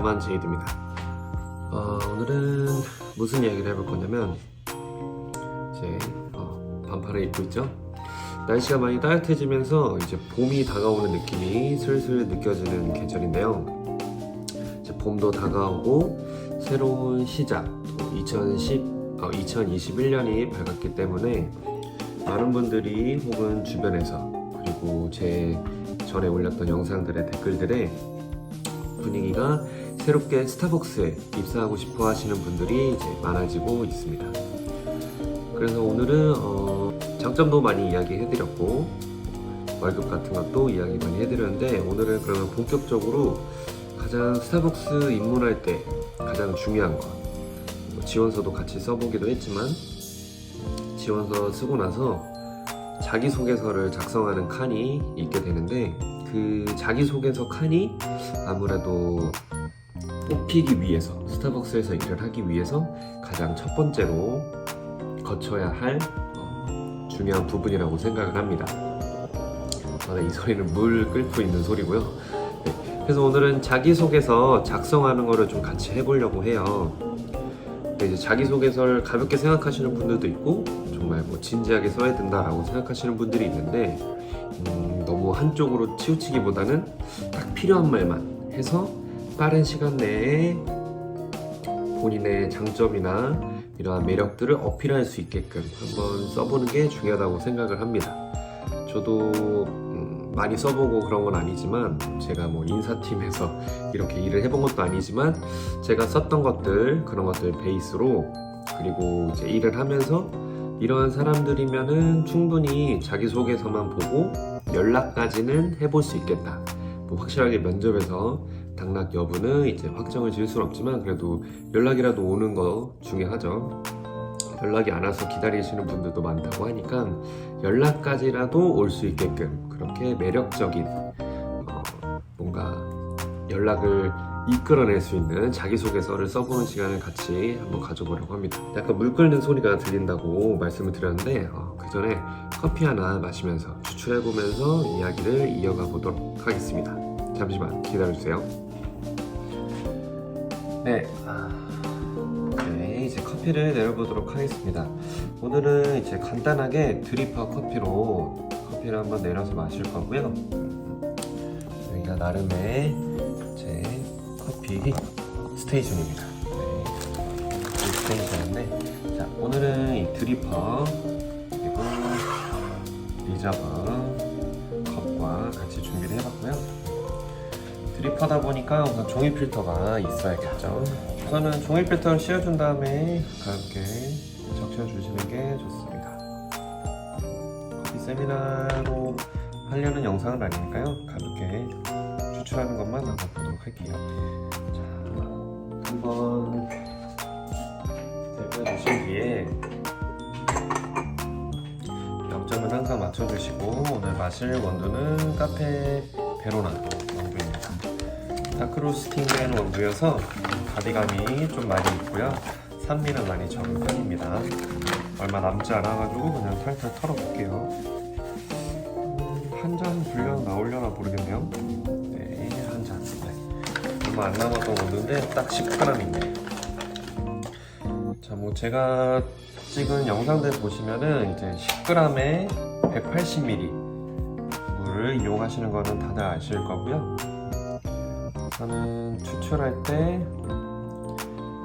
나만 제이드입니다. 오늘은 무슨 이야기를 해볼 거냐면 이제 반팔을 입고 있죠. 날씨가 많이 따뜻해지면서 이제 봄이 다가오는 느낌이 슬슬 느껴지는 계절인데요. 이제 봄도 다가오고 새로운 시작, 2021년이 밝았기 때문에 많은 분들이 혹은 주변에서 그리고 제 전에 올렸던 영상들의 댓글들에 분위기가 새롭게 스타벅스에 입사하고 싶어 하시는 분들이 이제 많아지고 있습니다. 그래서 오늘은 장점도 많이 이야기해드렸고 월급 같은 것도 이야기 많이 해드렸는데, 오늘은 그러면 본격적으로 가장 스타벅스 입문할 때 가장 중요한 것, 지원서도 같이 써보기도 했지만 지원서 쓰고 나서 자기소개서를 작성하는 칸이 있게 되는데, 그 자기소개서 칸이 아무래도 뽑히기 위해서, 스타벅스에서 일을 하기 위해서 가장 첫 번째로 거쳐야 할 중요한 부분이라고 생각을 합니다. 이 소리는 물 끓고 있는 소리고요. 네, 그래서 오늘은 자기소개서 작성하는 거를 좀 같이 해보려고 해요. 이제 자기소개서를 가볍게 생각하시는 분들도 있고 정말 진지하게 써야 된다라고 생각하시는 분들이 있는데, 너무 한쪽으로 치우치기보다는 딱 필요한 말만 해서 빠른 시간 내에 본인의 장점이나 이러한 매력들을 어필할 수 있게끔 한번 써보는 게 중요하다고 생각을 합니다. 저도 많이 써보고 그런 건 아니지만, 제가 인사팀에서 이렇게 일을 해본 것도 아니지만 제가 썼던 것들, 그런 것들 베이스로, 그리고 이제 일을 하면서 이러한 사람들이면은 충분히 자기소개서만 보고 연락까지는 해볼 수 있겠다. 확실하게 면접에서 당락 여부는 이제 확정을 지을 수는 없지만 그래도 연락이라도 오는 거 중요하죠. 연락이 안 와서 기다리시는 분들도 많다고 하니까 연락까지라도 올 수 있게끔 그렇게 매력적인 뭔가 연락을 이끌어낼 수 있는 자기소개서를 써보는 시간을 같이 한번 가져보려고 합니다. 약간 물 끓는 소리가 들린다고 말씀을 드렸는데 그 전에 커피 하나 마시면서 추출해보면서 이야기를 이어가 보도록 하겠습니다. 잠시만 기다려주세요. 네, 이제 커피를 내려보도록 하겠습니다. 오늘은 이제 간단하게 드리퍼 커피로 커피를 한번 내려서 마실 거고요. 여기가 나름의 제 커피 스테이션입니다. 네, 커피 스테이션인데, 자, 오늘은 이 드리퍼 그리고 리저브 컵과 같이 준비를 해봤고요. 드립하다 보니까 우선 종이 필터가 있어야겠죠. 우선은 종이 필터를 씌워준 다음에 가볍게 적셔주시는 게 좋습니다. 커피 세미나로 하려는 영상은 아니니까요. 가볍게 추출하는 것만 한번 보도록 할게요. 자, 한번 데펴주신 뒤에 점은 항상 맞춰주시고, 오늘 마실 원두는 카페 베로나 원두입니다. 다크로스팅된 원두여서 가디감이 좀 많이 있고요. 산미는 많이 적은 편입니다. 얼마 남지 않아가지고 그냥 탈탈 털어볼게요. 한 잔 분량 나오려나 모르겠네요. 네, 한 잔. 네. 얼마 안 남았던 원두인데 딱 10g이네요. 자, 제가 찍은 영상들 보시면은 이제 10g에 180ml 물을 이용하시는 거는 다들 아실 거고요. 저는 추출할 때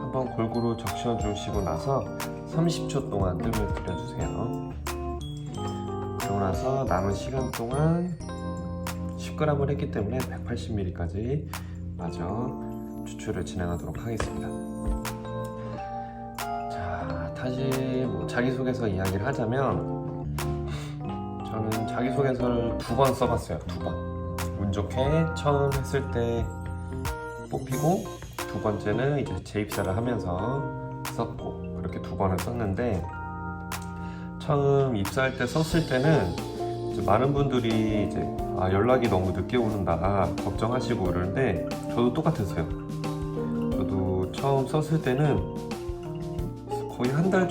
한번 골고루 적셔 주시고 나서 30초 동안 뜸을 들여주세요. 그러고 나서 남은 시간 동안 10g을 했기 때문에 180ml까지 마저 추출을 진행하도록 하겠습니다. 다시 자기소개서 이야기를 하자면, 저는 자기소개서를 2번 써봤어요. 2번. 운 좋게 처음 했을 때 뽑히고, 두 번째는 이제 재입사를 하면서 썼고, 그렇게 2번을 썼는데, 처음 입사할 때 썼을 때는 이제 많은 분들이 이제 연락이 너무 늦게 오는다 걱정하시고 그러는데, 저도 똑같았어요. 저도 처음 썼을 때는 거의 한 달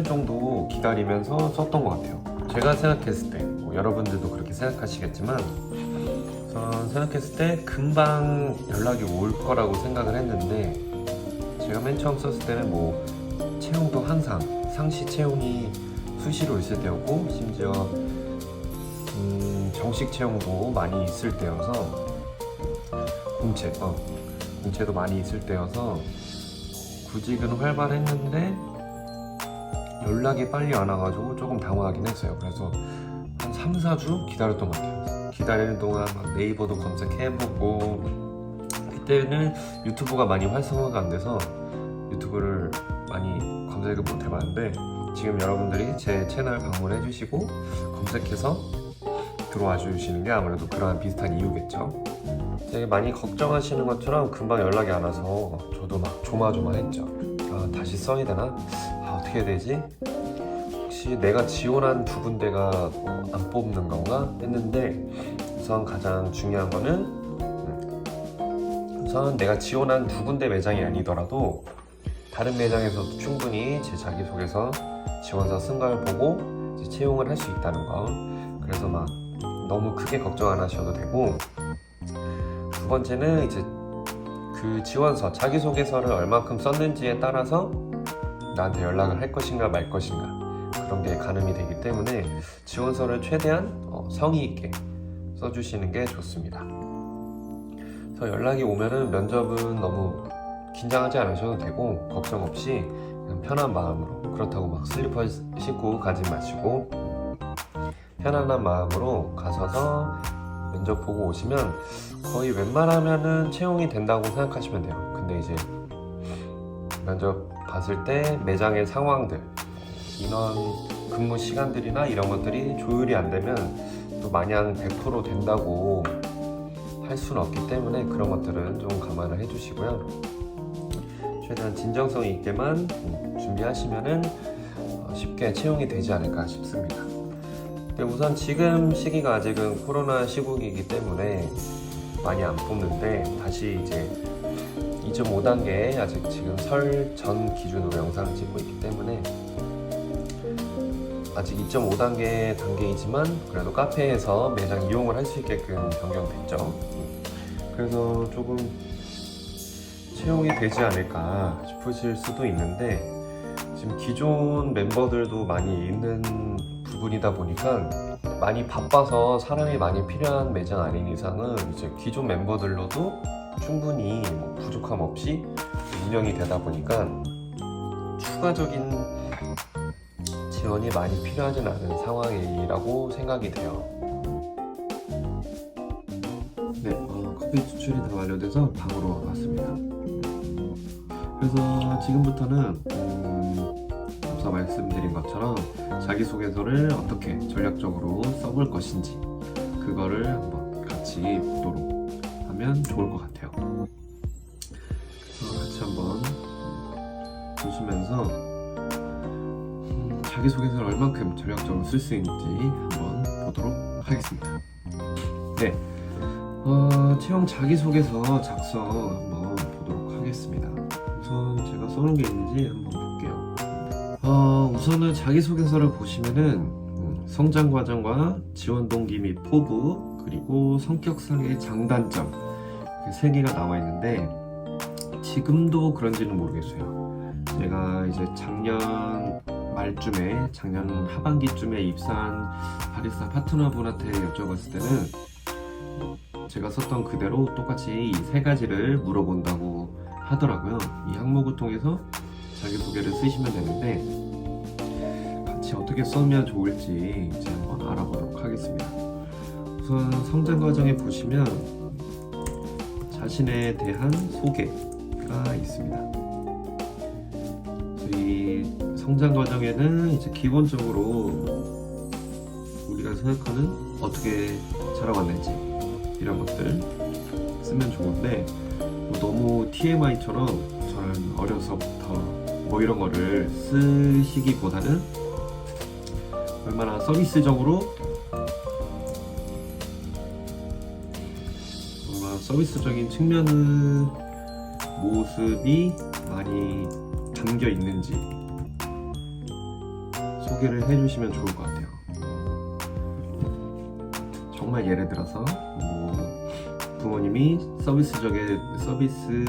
정도 기다리면서 썼던 것 같아요. 제가 생각했을 때, 여러분들도 그렇게 생각하시겠지만, 우선 생각했을 때 금방 연락이 올 거라고 생각을 했는데, 제가 맨 처음 썼을 때는 뭐 채용도 항상 상시 채용이 수시로 있을 때였고, 심지어 정식 채용도 많이 있을 때여서 공채도 많이 있을 때여서 구직은 활발했는데 연락이 빨리 안 와가지고 조금 당황하긴 했어요. 그래서 한 3, 4주 기다렸던 것 같아요. 기다리는 동안 막 네이버도 검색해보고, 그때는 유튜브가 많이 활성화가 안 돼서 유튜브를 많이 검색을 못 해봤는데, 지금 여러분들이 제 채널 방문해 주시고 검색해서 들어와 주시는 게 아무래도 그러한 비슷한 이유겠죠. 되게 많이 걱정하시는 것처럼 금방 연락이 안 와서 저도 막 조마조마했죠. 다시 써야 되나? 어떻게 해야 되지? 혹시 내가 지원한 두 군데가 안 뽑는 건가? 했는데, 우선 가장 중요한 거는 우선 내가 지원한 두 군데 매장이 아니더라도 다른 매장에서도 충분히 제 자기소개서 지원서 쓴 걸 보고 이제 채용을 할 수 있다는 거. 그래서 막 너무 크게 걱정 안 하셔도 되고, 두 번째는 이제 그 지원서, 자기소개서를 얼마큼 썼는지에 따라서 나한테 연락을 할 것인가 말 것인가, 그런 게 가늠이 되기 때문에 지원서를 최대한 성의 있게 써주시는 게 좋습니다. 그래서 연락이 오면은 면접은 너무 긴장하지 않으셔도 되고, 걱정 없이 그냥 편한 마음으로, 그렇다고 막 슬리퍼 신고 가지 마시고 편안한 마음으로 가셔서 면접 보고 오시면 거의 웬만하면은 채용이 된다고 생각하시면 돼요. 근데 이제 면접 봤을 때 매장의 상황들, 인원 근무 시간들이나 이런 것들이 조율이 안 되면 또 마냥 100% 된다고 할 수는 없기 때문에 그런 것들은 좀 감안을 해주시고요. 최대한 진정성 있게만 준비하시면은 쉽게 채용이 되지 않을까 싶습니다. 근데 우선 지금 시기가 아직은 코로나 시국이기 때문에 많이 안 뽑는데, 다시 이제 2.5단계, 아직 지금 설 전 기준으로 영상을 찍고 있기 때문에 아직 2.5단계이지만 그래도 카페에서 매장 이용을 할 수 있게끔 변경됐죠. 그래서 조금 채용이 되지 않을까 싶으실 수도 있는데, 지금 기존 멤버들도 많이 있는 부분이다 보니까 많이 바빠서 사람이 많이 필요한 매장 아닌 이상은 이제 기존 멤버들로도 충분히 부족함 없이 운영이 되다 보니까 추가적인 지원이 많이 필요하진 않은 상황이라고 생각이 돼요. 네, 커피 추출이 다 완료돼서 방으로 왔습니다. 그래서 지금부터는 앞서 말씀드린 것처럼 자기소개서를 어떻게 전략적으로 써볼 것인지, 그거를 한번 같이 보도록 하면 좋을 것 같아요. 그래서 같이 한번 보시면서 자기소개서를 얼만큼 전략적으로 쓸 수 있는지 한번 보도록 하겠습니다. 네, 채용 자기소개서 작성 한번 보도록 하겠습니다. 우선 제가 써놓은 게 있는지 한번 볼게요. 우선은 자기소개서를 보시면은 성장 과정과 지원 동기 및 포부, 그리고 성격상의 장단점, 세 개가 나와 있는데, 지금도 그런지는 모르겠어요. 제가 이제 작년 말쯤에, 작년 하반기쯤에 입사한 바리스타 파트너분한테 여쭤봤을 때는 제가 썼던 그대로 똑같이 이 세 가지를 물어본다고 하더라고요. 이 항목을 통해서 자기소개를 쓰시면 되는데, 같이 어떻게 쓰면 좋을지 이제 한번 알아보도록 하겠습니다. 우선 성장 과정에 보시면 자신에 대한 소개가 있습니다. 이 성장 과정에는 이제 기본적으로 우리가 생각하는 어떻게 자라왔는지 이런 것들 쓰면 좋은데, 너무 TMI처럼 저는 어려서부터 뭐 이런 거를 쓰시기보다는 얼마나 서비스적으로, 얼마나 서비스적인 측면의 모습이 많이 담겨 있는지 소개를 해주시면 좋을 것 같아요. 정말 예를 들어서 부모님이 서비스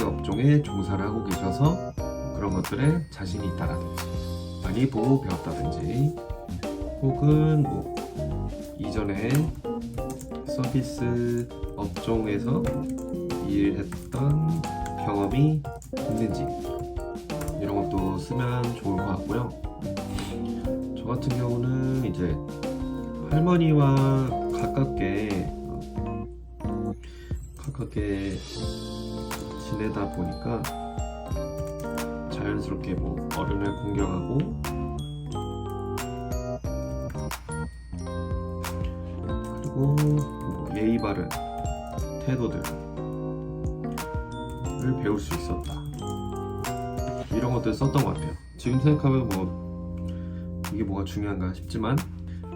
업종에 종사를 하고 계셔서 그런 것들에 자신이 있다라든지 많이 보고 배웠다든지, 혹은 뭐 이전에 서비스 업종에서 일했던 경험이 있는지 이런 것도 쓰면 좋을 것 같고요. 저 같은 경우는 이제 할머니와 가깝게 지내다 보니까 자연스럽게 뭐 어른을 공경하고, 그리고 뭐 예의 바른 태도들을 배울 수 있었다, 이런 것들 썼던 것 같아요. 지금 생각하면 뭐 이게 뭐가 중요한가 싶지만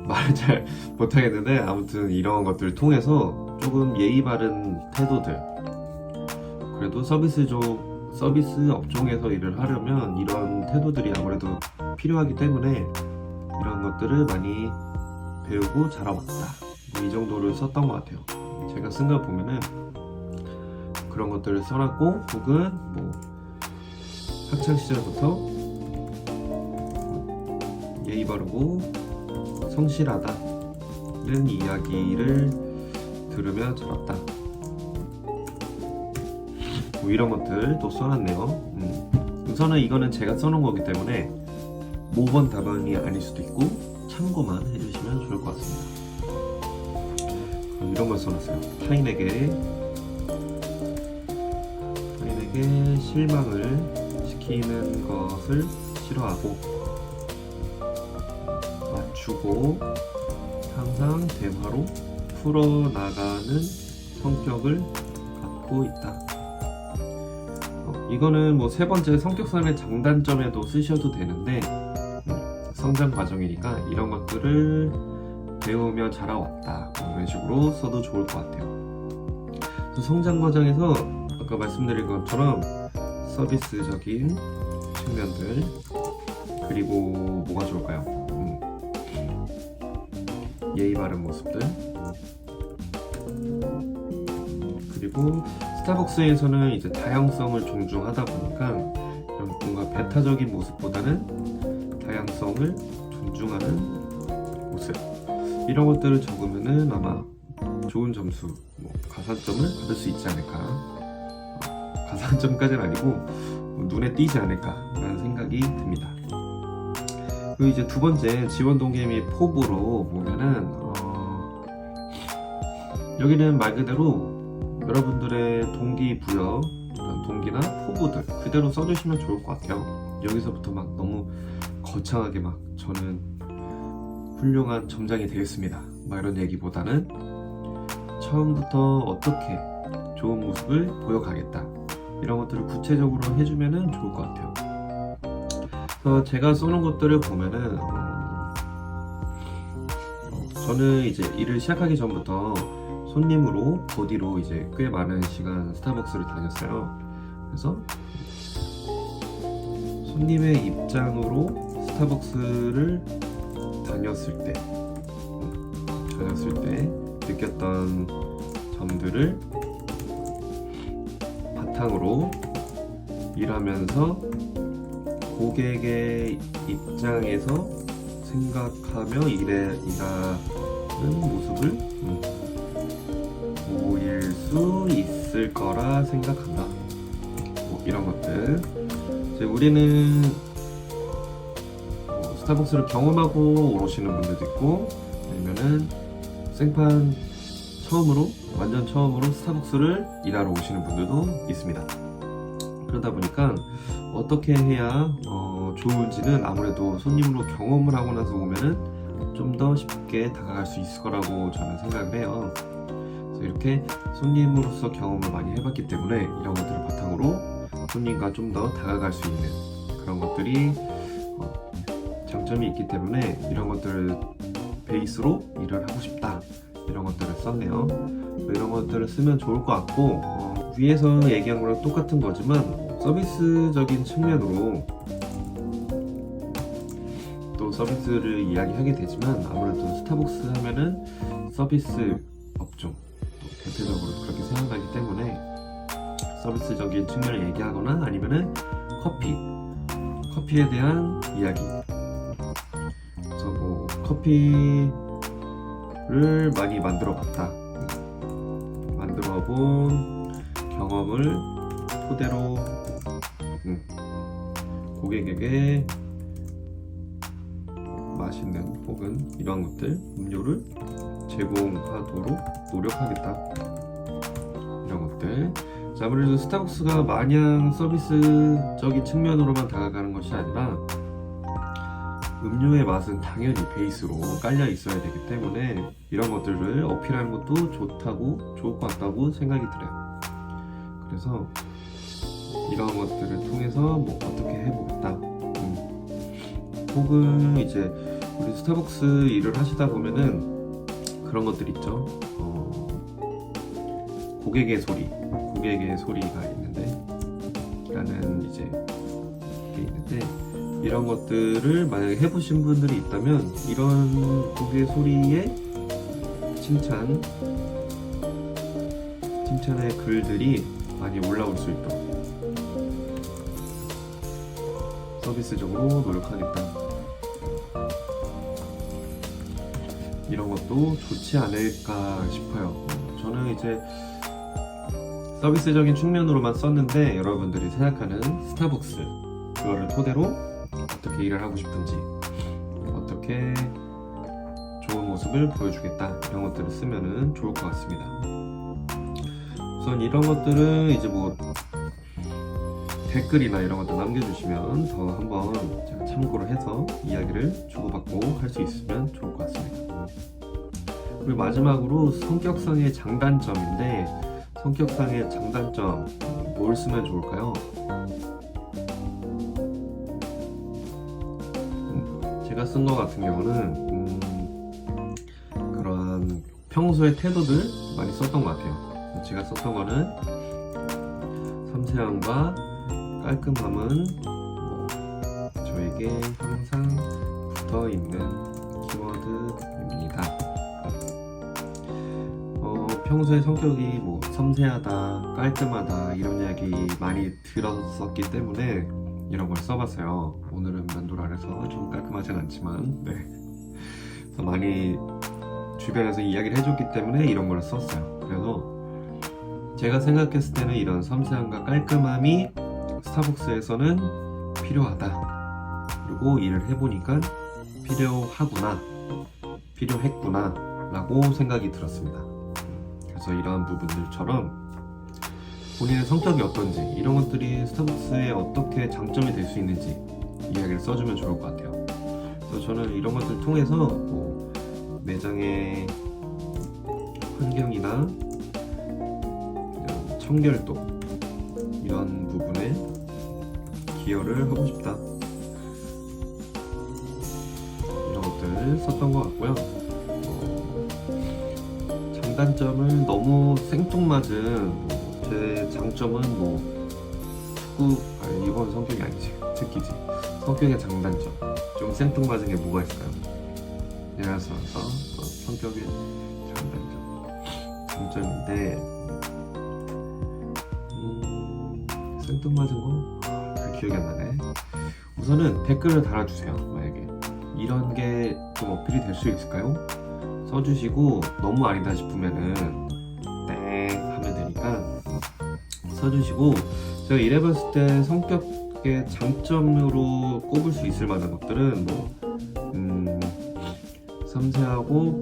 말을 잘 못하겠는데, 아무튼 이런 것들을 통해서 조금 예의 바른 태도들, 그래도 서비스 업종에서 일을 하려면 이런 태도들이 아무래도 필요하기 때문에 이런 것들을 많이 배우고 자라왔다, 이 정도를 썼던 것 같아요. 제가 쓴 거 보면은 그런 것들을 써놨고, 혹은 뭐 학창 시절부터 예의 바르고 성실하다는 이야기를 들으며 자랐다, 뭐 이런 것들 또 써놨네요. 우선은 이거는 제가 써놓은 거기 때문에 모범 답안이 아닐 수도 있고 참고만 해주시면 좋을 것 같습니다. 이런 걸 써놨어요. 타인에게 실망을 시키는 것을 싫어하고, 맞추고 항상 대화로 풀어나가는 성격을 갖고 있다. 이거는 뭐 세 번째 성격선의 장단점에도 쓰셔도 되는데, 성장 과정이니까 이런 것들을 배우며 자라왔다, 이런 식으로 써도 좋을 것 같아요. 성장 과정에서 아까 말씀드린 것처럼 서비스적인 측면들, 그리고 뭐가 좋을까요? 예의 바른 모습들, 그리고 스타벅스에서는 이제 다양성을 존중하다 보니까 뭔가 배타적인 모습보다는 다양성을 존중하는 모습, 이런 것들을 적으면은 아마 좋은 점수, 뭐 가산점을 받을 수 있지 않을까, 가산점까지는 아니고 눈에 띄지 않을까라는 생각이 듭니다. 그리고 이제 두 번째, 지원 동기 및 포부로 보면은 여기는 말 그대로 여러분들의 동기부여, 동기나 포부들 그대로 써주시면 좋을 것 같아요. 여기서부터 막 너무 거창하게 막 저는 훌륭한 점장이 되겠습니다, 막 이런 얘기보다는 처음부터 어떻게 좋은 모습을 보여가겠다, 이런 것들을 구체적으로 해주면 좋을 것 같아요. 그래서 제가 쏘는 것들을 보면은 저는 이제 일을 시작하기 전부터 손님으로 버디로 이제 꽤 많은 시간 스타벅스를 다녔어요. 그래서 손님의 입장으로 스타벅스를 다녔을 때 느꼈던 점들을 바탕으로 일하면서 고객의 입장에서 생각하며 일하는 모습을 보일 수 있을 거라 생각한다, 뭐 이런 것들. 이제 우리는 스타벅스를 경험하고 오시는 분들도 있고, 아니면은 생판 완전 처음으로 스타벅스를 일하러 오시는 분들도 있습니다. 그러다 보니까 어떻게 해야 좋은지는 아무래도 손님으로 경험을 하고 나서 오면은 좀 더 쉽게 다가갈 수 있을 거라고 저는 생각을 해요. 그래서 이렇게 손님으로서 경험을 많이 해봤기 때문에 이런 것들을 바탕으로 손님과 좀 더 다가갈 수 있는 그런 것들이 장점이 있기 때문에 이런 것들을 베이스로 일을 하고 싶다, 이런 것들을 썼네요. 이런 것들을 쓰면 좋을 것 같고, 위에서 얘기한 거랑 똑같은 거지만 서비스적인 측면으로 또 서비스를 이야기하게 되지만, 아무래도 스타벅스 하면은 서비스 업종, 또 대표적으로 그렇게 생각하기 서비스적인 측면을 얘기하거나 아니면은 커피에 대한 이야기. 그래서 뭐 커피를 많이 만들어봤다, 만들어본 경험을 토대로 고객에게 맛있는 혹은 이러한 것들, 음료를 제공하도록 노력하겠다, 이런 것들. 자, 아무래도 스타벅스가 마냥 서비스적인 측면으로만 다가가는 것이 아니라 음료의 맛은 당연히 베이스로 깔려 있어야 되기 때문에 이런 것들을 어필하는 것도 좋을 것 같다고 생각이 들어요. 그래서 이런 것들을 통해서 뭐 어떻게 해보겠다, 혹은 이제 우리 스타벅스 일을 하시다 보면은 그런 것들 있죠. 고객의 소리가 있는데, 라는 이제 게 있는데, 이런 것들을 만약에 해보신 분들이 있다면 이런 고객의 소리에 칭찬의 글들이 많이 올라올 수 있도록 서비스적으로 노력하겠다, 이런 것도 좋지 않을까 싶어요. 저는 이제 서비스적인 측면으로만 썼는데 여러분들이 생각하는 스타벅스, 그거를 토대로 어떻게 일을 하고 싶은지, 어떻게 좋은 모습을 보여주겠다, 이런 것들을 쓰면은 좋을 것 같습니다. 우선 이런 것들은 이제 뭐 댓글이나 이런 것도 남겨주시면 더 한번 제가 참고를 해서 이야기를 주고받고 할 수 있으면 좋을 것 같습니다. 그리고 마지막으로 성격상의 장단점인데, 성격상의 장단점 뭘 쓰면 좋을까요? 제가 쓴 것 같은 경우는 그러한 평소의 태도들 많이 썼던 것 같아요. 제가 썼던 거는 섬세함과 깔끔함은 뭐 저에게 항상 붙어있는 키워드입니다. 평소에 성격이 뭐 섬세하다, 깔끔하다 이런 이야기 많이 들었었기 때문에 이런 걸 써봤어요. 오늘은 면도를 안 해서 좀 깔끔하진 않지만, 그래서 많이 주변에서 이야기를 해줬기 때문에 이런 걸 썼어요. 그래서 제가 생각했을 때는 이런 섬세함과 깔끔함이 스타벅스에서는 필요하다, 그리고 일을 해보니까 필요했구나 라고 생각이 들었습니다. 그래서 이러한 부분들처럼 본인의 성격이 어떤지, 이런 것들이 스타벅스에 어떻게 장점이 될 수 있는지 이야기를 써주면 좋을 것 같아요. 그래서 저는 이런 것들 통해서 뭐 매장의 환경이나 청결도, 이런 부분에 기여를 하고 싶다, 이런 것들을 썼던 것 같고요. 장단점을 너무 생뚱맞은, 제 장점은 뭐 이건 성격이 아니지, 특기지. 성격의 장단점, 좀 생뚱맞은 게 뭐가 있을까요? 예를 들어서 성격의 장점인데 생뚱맞은 거 잘 기억이 안 나네. 우선은 댓글을 달아주세요. 만약에 이런 게 좀 어필이 될 수 있을까요? 써주시고, 너무 아니다 싶으면은 하면 되니까 써주시고, 제가 일해봤을 때 성격의 장점으로 꼽을 수 있을 만한 것들은 뭐 섬세하고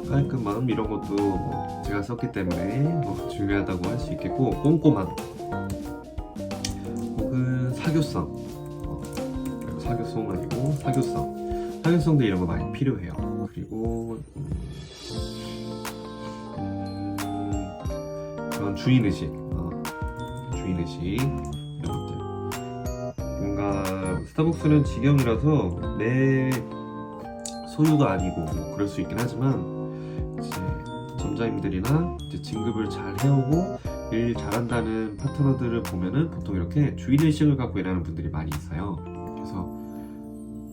깔끔함, 이런 것도 뭐 제가 썼기 때문에 뭐 중요하다고 할 수 있겠고, 꼼꼼함 혹은 사교성, 사교성은 아니고 사교성도 이런 거 많이 필요해요. 그리고 그런 주인의식 이런 것들. 뭔가 스타벅스는 직영이라서 내 소유가 아니고 뭐 그럴 수 있긴 하지만, 이제 점장님들이나 이제 진급을 잘 해오고 일 잘한다는 파트너들을 보면은 보통 이렇게 주인의식을 갖고 일하는 분들이 많이 있어요. 그래서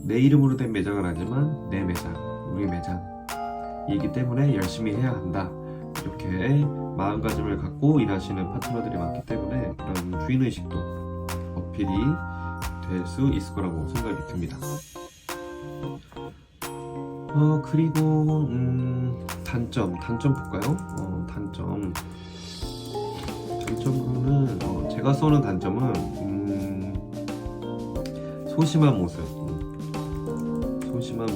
내 이름으로 된 매장은 아니지만 내 매장, 우리 매장이기 때문에 열심히 해야 한다, 이렇게 마음가짐을 갖고 일하시는 파트너들이 많기 때문에 이런 주인의식도 어필이 될 수 있을 거라고 생각이 듭니다. 그리고 단점 볼까요? 단점으로는 제가 써는 단점은 소심한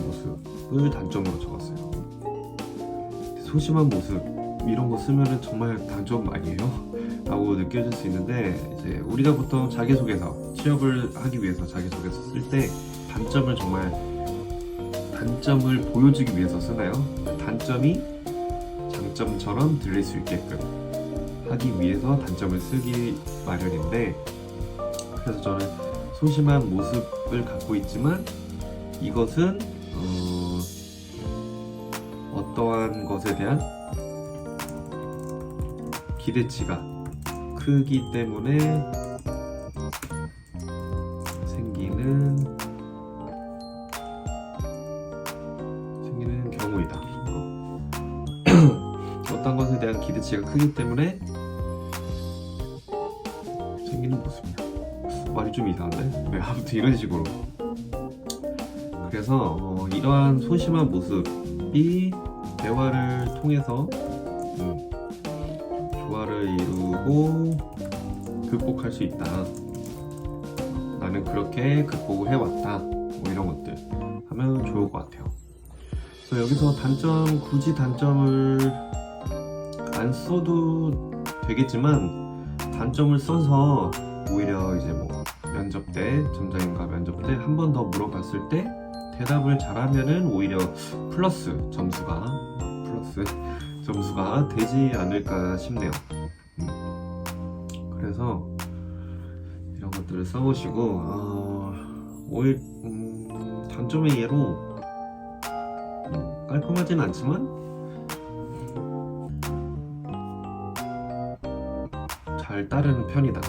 모습을 단점으로 적었어요. 소심한 모습 이런 거 쓰면은 정말 단점 아니에요? 라고 느껴질 수 있는데, 이제 우리가 보통 자기소개서, 취업을 하기 위해서 자기소개서 쓸 때 단점을 보여주기 위해서 쓰나요? 단점이 장점처럼 들릴 수 있게끔 하기 위해서 단점을 쓰기 마련인데, 그래서 저는 소심한 모습을 갖고 있지만 이것은 어떠한 것에 대한 기대치가 크기 때문에 생기는 경우이다. 어떤 것에 대한 기대치가 크기 때문에 생기는 모습이야. 말이 좀 이상한데? 네, 아무튼 이런 식으로. 그래서 이러한 소심한 모습이 대화를 통해서 조화를 이루고 극복할 수 있다. 나는 그렇게 극복을 해왔다. 뭐 이런 것들 하면 좋을 것 같아요. 그래서 여기서 굳이 단점을 안 써도 되겠지만, 단점을 써서 오히려 이제 뭐 면접 때, 점장님과 면접 때 한 번 더 물어봤을 때 대답을 잘하면은 오히려 플러스 점수가 되지 않을까 싶네요. 그래서 이런 것들을 써보시고, 오히려 단점의 예로 깔끔하진 않지만 잘 따르는 편이다.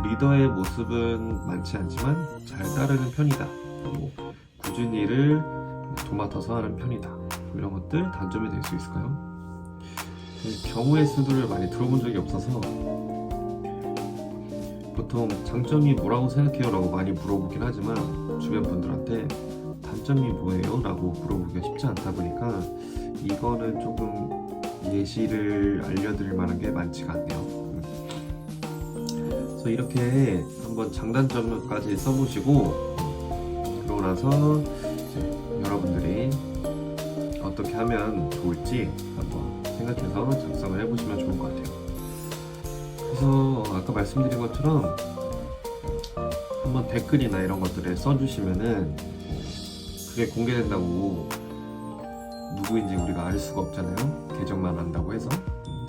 리더의 모습은 많지 않지만 잘 따르는 편이다. 굳은 일을 도맡아서 하는 편이다. 이런 것들 단점이 될 수 있을까요? 경우의 수를 많이 들어본 적이 없어서 보통 장점이 뭐라고 생각해요? 라고 많이 물어보긴 하지만 주변 분들한테 단점이 뭐예요? 라고 물어보기가 쉽지 않다 보니까 이거는 조금 예시를 알려드릴 만한 게 많지가 않네요. 그래서 이렇게 한번 장단점까지 써보시고, 그러고 나서 이제 여러분들이 어떻게 하면 좋을지 한번 생각해서 작성을 해보시면 좋을 것 같아요. 그래서 아까 말씀드린 것처럼 한번 댓글이나 이런 것들을 써주시면은 그게 공개된다고 누구인지 우리가 알 수가 없잖아요. 계정만 안다고 해서.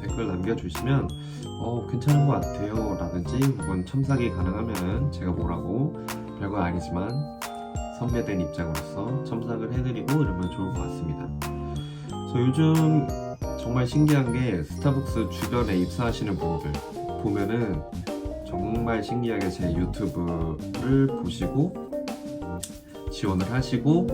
댓글 남겨주시면 괜찮은 것 같아요 라든지, 혹은 첨삭이 가능하면 제가 뭐라고 별거 아니지만 선배된 입장으로서 첨삭을 해드리고 이러면 좋을 것 같습니다. 그래서 요즘 정말 신기한 게, 스타벅스 주변에 입사하시는 분들 보면은 정말 신기하게 제 유튜브를 보시고 지원을 하시고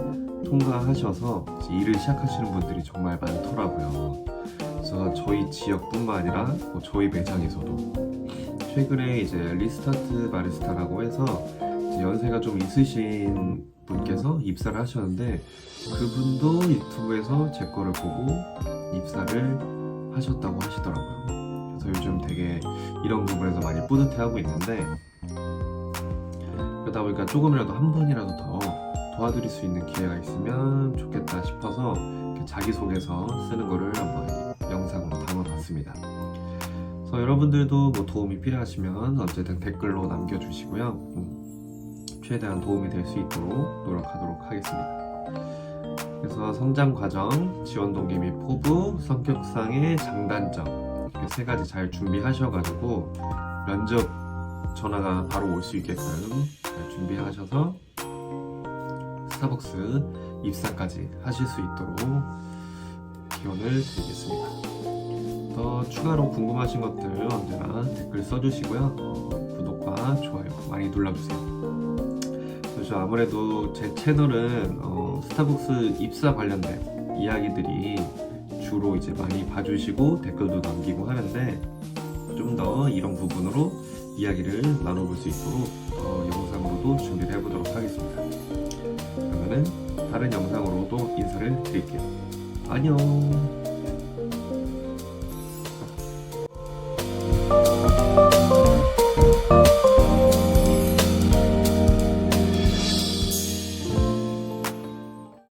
통과하셔서 일을 시작하시는 분들이 정말 많더라고요. 그래서 저희 지역뿐만 아니라 저희 매장에서도 최근에 이제 리스타트 바리스타라고 해서 이제 연세가 좀 있으신 분께서 입사를 하셨는데, 그분도 유튜브에서 제 거를 보고 입사를 하셨다고 하시더라고요. 그래서 요즘 되게 이런 부분에서 많이 뿌듯해하고 있는데, 그러다 보니까 조금이라도 한 번이라도 더 도와드릴 수 있는 기회가 있으면 좋겠다 싶어서 자기소개서 쓰는 거를 한번 영상으로 담아봤습니다. 그래서 여러분들도 뭐 도움이 필요하시면 언제든 댓글로 남겨주시고요. 최대한 도움이 될 수 있도록 노력하도록 하겠습니다. 그래서 성장과정, 지원동기 및 포부, 성격상의 장단점, 이렇게 세 가지 잘 준비하셔가지고 면접 전화가 바로 올 수 있게끔 잘 준비하셔서 스타벅스 입사까지 하실 수 있도록 기원을 드리겠습니다. 더 추가로 궁금하신 것들 언제나 댓글 써주시고요. 구독과 좋아요 많이 눌러주세요. 그래서 아무래도 제 채널은 스타벅스 입사 관련된 이야기들이 주로 이제 많이 봐주시고 댓글도 남기고 하는데 좀 더 이런 부분으로 이야기를 나눠볼 수 있도록 영상으로도 준비를 해보도록 하겠습니다. 그러면은 다른 영상으로도 인사를 드릴게요. 안녕.